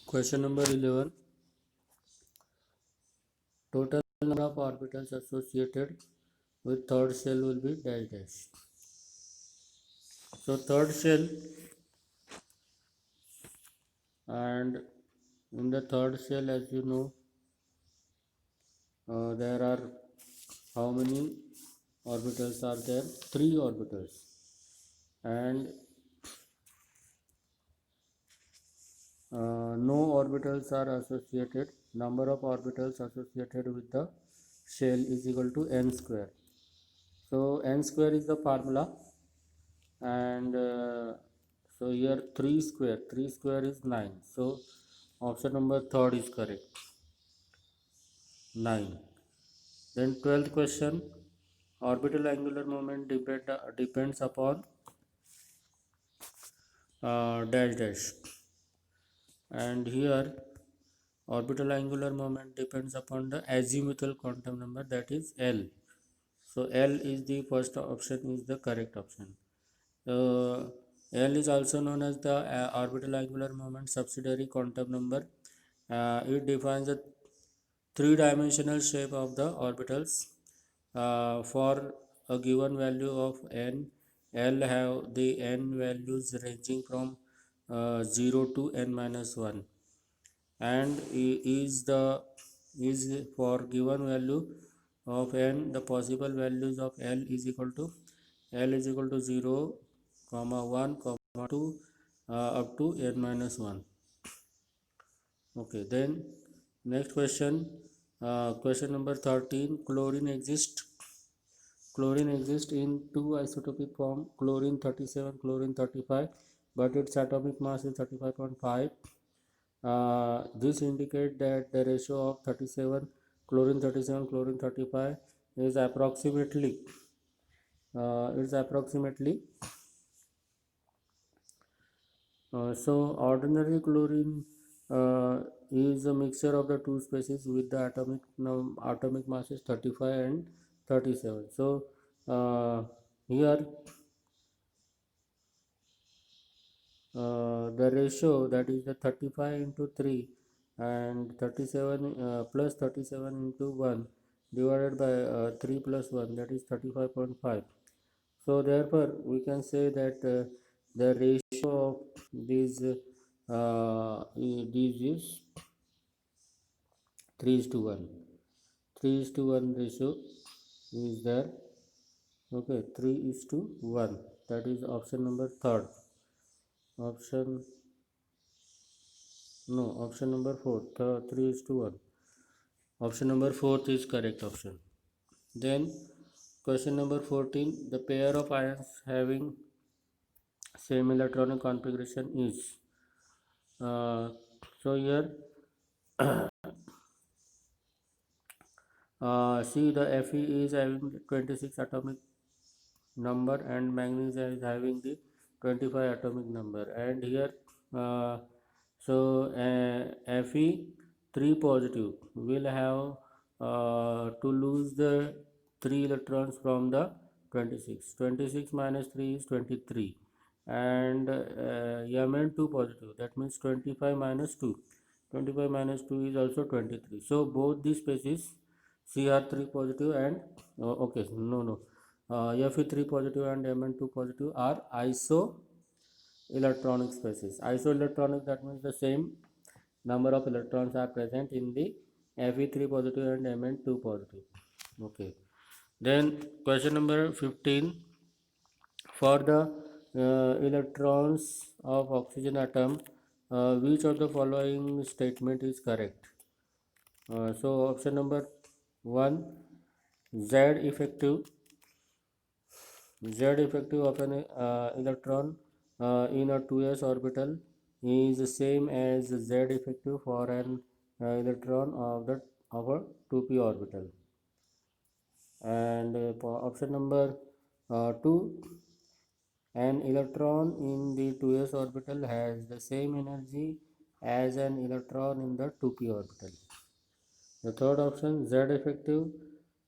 Question number 11. Total number of orbitals associated with third shell will be dash dash. So third shell, and in the third shell, as you know, there are how many orbitals are there? 3 orbitals, and no orbitals are associated. Number of orbitals associated with the shell is equal to n square. So n square is the formula, and so here 3 square is 9. So option number third is correct, 9. Then 12th question, orbital angular moment depends upon dash dash, and here orbital angular moment depends upon the azimuthal quantum number, that is L. So L is the first option, is the correct option. L is also known as the orbital angular moment subsidiary quantum number. It defines the three-dimensional shape of the orbitals. For a given value of n, L have the n values ranging from 0 to n minus 1, and is for given value of n, the possible values of L is equal to 0, 1, 2 up to n minus 1. Okay, then next question, question number 13. Chlorine exists in two isotopic form, chlorine 37, chlorine 35, but its atomic mass is 35.5. This indicates that the ratio of 37 chlorine 35 is approximately so ordinary chlorine is a mixture of the two species with the atomic mass is 35 and 37. So here the ratio, that is the 35 into 3 and 37 plus 37 into 1 divided by 3 plus 1, that is 35.5. So therefore we can say that the ratio of these is 3:1. 3:1 ratio is there. Okay, 3:1. That is option number third. Option number 4. 3:1. Option number 4 is correct option. Then question number 14. The pair of ions having same electronic configuration is. So here see, the Fe is having 26 atomic number and magnesium is having the 25 atomic number, and here Fe 3 positive will have to lose the 3 electrons from the 26. 26 minus 3 is 23, and Mn 2 positive, that means 25 minus 2. 25 minus 2 is also 23. So both these species, Cr3 positive and Fe3 positive and Mn2 positive are isoelectronic species. Isoelectronic, that means the same number of electrons are present in the Fe3 positive and Mn2 positive. Okay. Then question number 15. For the electrons of oxygen atom, which of the following statement is correct? So option number 1, Z effective of an electron in a 2s orbital is the same as Z effective for an electron of a 2p orbital. And option number 2, an electron in the 2s orbital has the same energy as an electron in the 2p orbital. The third option, Z effective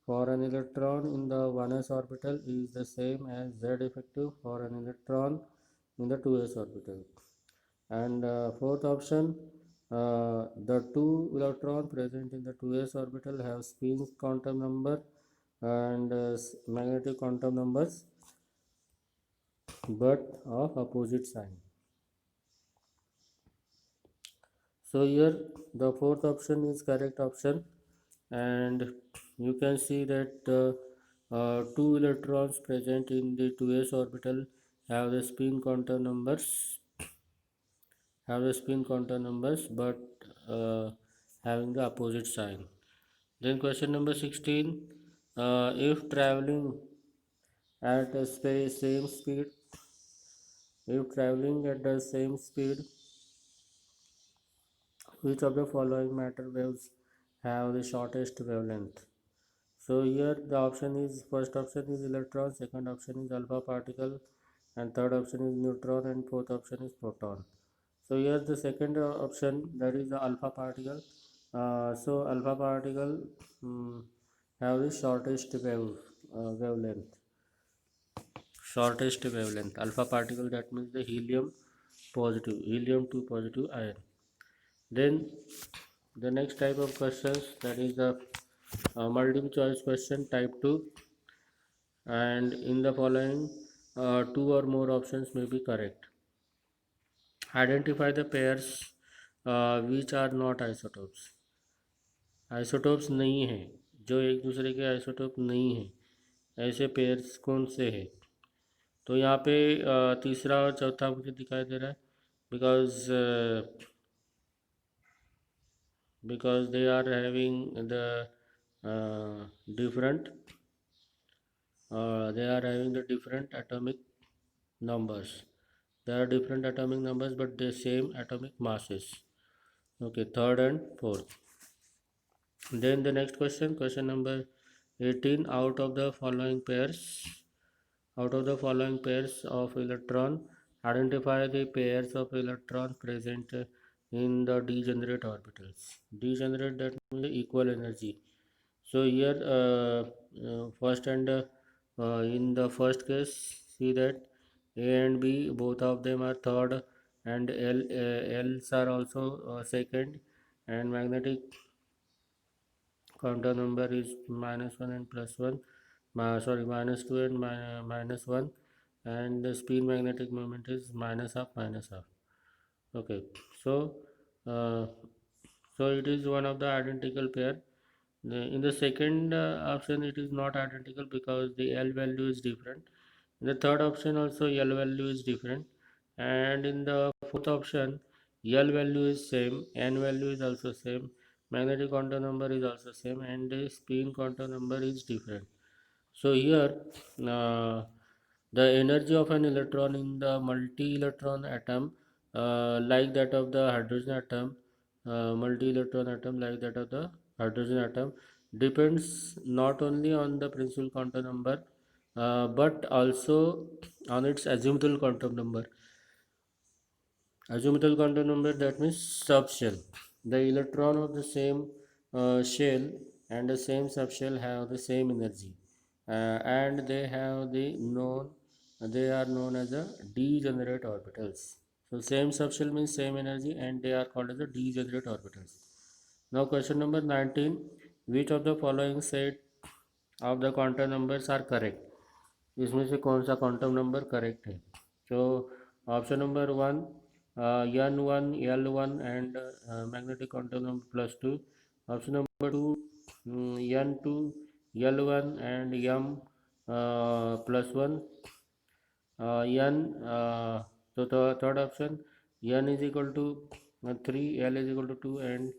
for an electron in the 1s orbital is the same as Z effective for an electron in the 2s orbital. And fourth option, The two electrons present in the 2s orbital have spin quantum number and magnetic quantum numbers, but of opposite sign. So here the fourth option is correct option, and you can see that two electrons present in the 2s orbital have the spin quantum numbers, but having the opposite sign. Then question number 16, if traveling at a same speed, if traveling at the same speed, which of the following matter waves have the shortest wavelength? So here the option is, first option is electron, second option is alpha particle, and third option is neutron, and fourth option is proton. So here the second option, that is the alpha particle. So alpha particle have the wavelength. Shortest wavelength. Alpha particle, that means the helium positive, helium 2 positive ion. Then the next type of questions, that is the multiple choice question type 2, and in the following two or more options may be correct. Identify the pairs which are not isotopes. Isotopes नहीं है, जो एक दूसरे के isotope नहीं है, ऐसे pairs कौन से है? तो यहाँ पे तीसरा और चौथा मुझे दिखाई दे रहा है, because they are having the different atomic numbers. There are different atomic numbers, but the same atomic masses. Okay, third and fourth. Then the next question number 18, out of the following pairs of electron, identify the pairs of electrons present in the degenerate orbitals. Degenerate, that means equal energy. So here first and in the first case, see that A and B, both of them are third, and L's are also second, and magnetic quantum number is -1 and +1, -2 and -1, and the spin magnetic moment is -half. Okay, so uh, it is one of the identical pair. In the second option, it is not identical because the L value is different. In the third option also, L value is different, and in the fourth option, L value is same, N value is also same, magnetic quantum number is also same, and the spin quantum number is different. So here the energy of an electron in the multi-electron atom, like that of the hydrogen atom, multi-electron atom like that of the hydrogen atom, depends not only on the principal quantum number, but also on its azimuthal quantum number. Azimuthal quantum number, that means subshell. The electron of the same shell and the same subshell have the same energy, and they are known as the degenerate orbitals. So same subshell means same energy, and they are called as the degenerate orbitals. Now question number 19, which of the following set of the quantum numbers are correct? इसमें से कौन सा quantum number correct है? तो option number 1, n1 l1 and magnetic quantum number +2. Option number 2, n2 l1 and m +1. N so the third option, n is equal to 3, l is equal to 2, and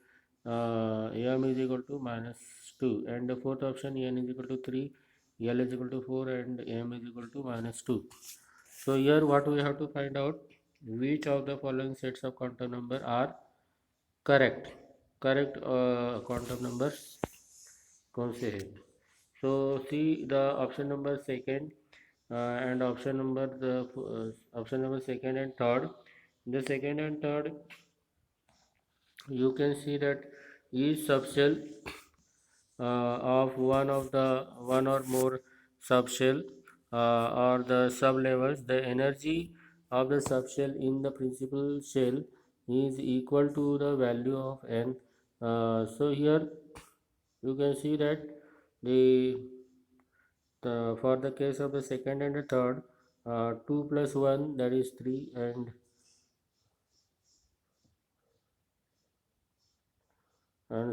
m is equal to -2, and the fourth option, n is equal to 3, l is equal to 4, and m is equal to -2. So here what we have to find out, which of the following sets of quantum number are correct quantum numbers कौन से है? So see the option number second and option number second and third. The second and third, you can see that each subshell of one or more subshell or the sublevels, the energy of the subshell in the principal shell is equal to the value of n. So here you can see that the, for the case of the second and the third, 2 plus 1, that is 3, and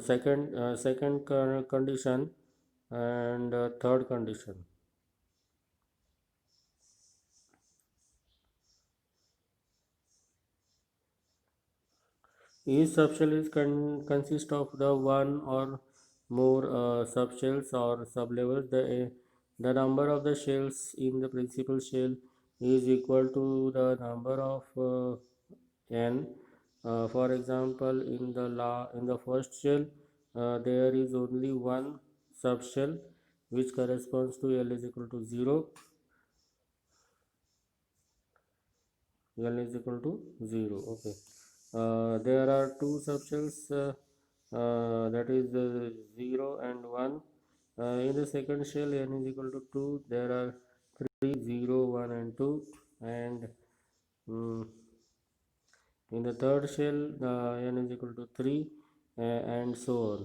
second condition, and third condition. Each subshell is consist of the one or more subshells or sublevels. The number of the shells in the principal shell is equal to the number of n. For example, in the first shell, there is only one subshell, which corresponds to L is equal to 0. L is equal to 0. Okay. There are two subshells, that is 0 and 1. In the second shell, n is equal to 2. There are 3, 0, 1 and 2. And mm, in the third shell, n is equal to 3, and so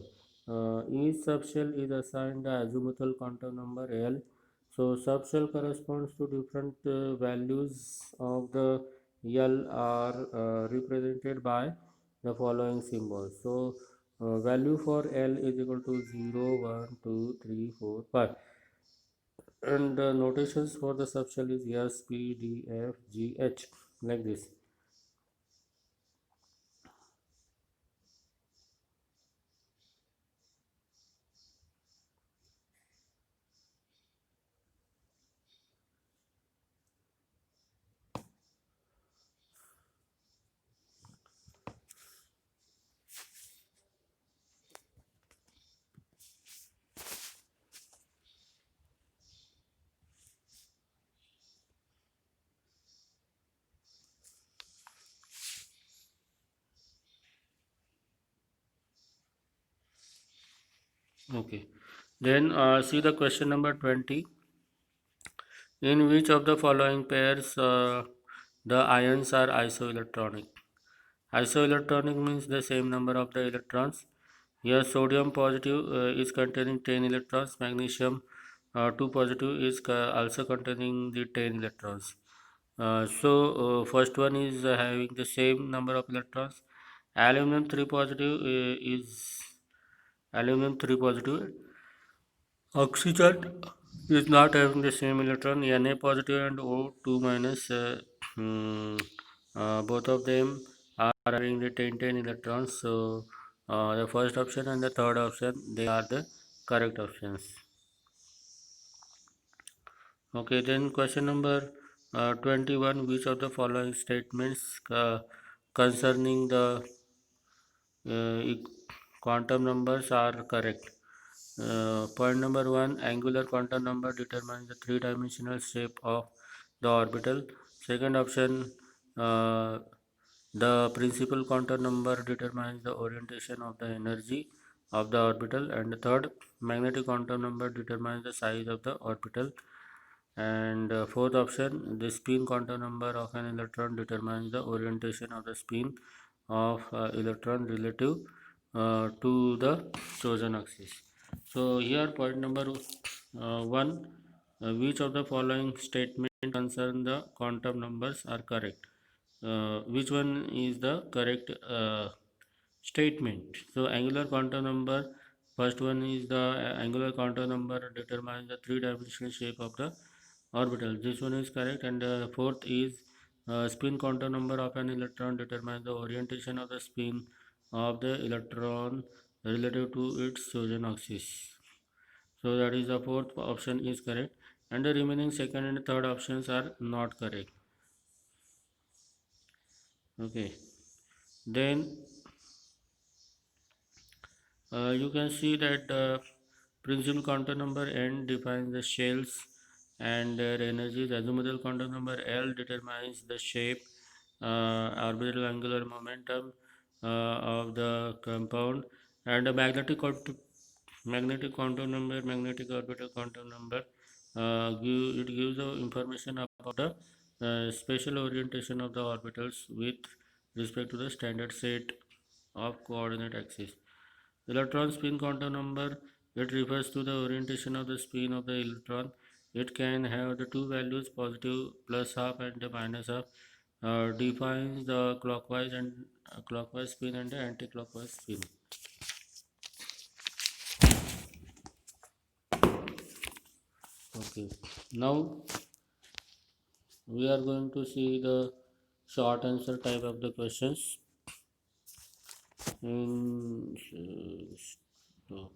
on. Each subshell is assigned the azimuthal quantum number L. So subshell corresponds to different values of the L are represented by the following symbols. So value for L is equal to 0, 1, 2, 3, 4, 5. And the notations for the subshell is S, P, D, F, G, H, like this. Okay. Then see the question number 20. In which of the following pairs the ions are isoelectronic? Isoelectronic means the same number of the electrons. Here sodium positive is containing 10 electrons, magnesium 2 positive is also containing the 10 electrons. First one is having the same number of electrons. Aluminum 3 positive is aluminum 3 positive. Oxygen is not having the same electron. Na positive and O2 minus, both of them are having the 10 electrons. So the first option and the third option, they are the correct options. Okay, then question number 21. Which of the following statements concerning the uh, quantum numbers are correct? Point number one, angular quantum number determines the three-dimensional shape of the orbital. Second option, uh, the principal quantum number determines the orientation of the energy of the orbital. And the third, magnetic quantum number determines the size of the orbital. And fourth option, the spin quantum number of an electron determines the orientation of the spin of electron relative to the chosen axis. So here point number one, which of the following statement concern the quantum numbers are correct? Which one is the correct statement? So angular quantum number, first one is the angular quantum number determines the three-dimensional shape of the orbital. This one is correct. And fourth is spin quantum number of an electron determines the orientation of the spin of the electron relative to its chosen axis. So that is the fourth option is correct, and the remaining second and third options are not correct. Okay, then you can see that principal quantum number n defines the shells and their energies. Azimuthal quantum number L determines the shape, orbital angular momentum of the compound, and the magnetic orbital quantum number it gives the information about the spatial orientation of the orbitals with respect to the standard set of coordinate axis. Electron spin quantum number, it refers to the orientation of the spin of the electron. It can have the two values, positive plus half and the minus half. Defines the clockwise spin and the anti-clockwise spin. Okay, now we are going to see the short answer type of the questions in okay.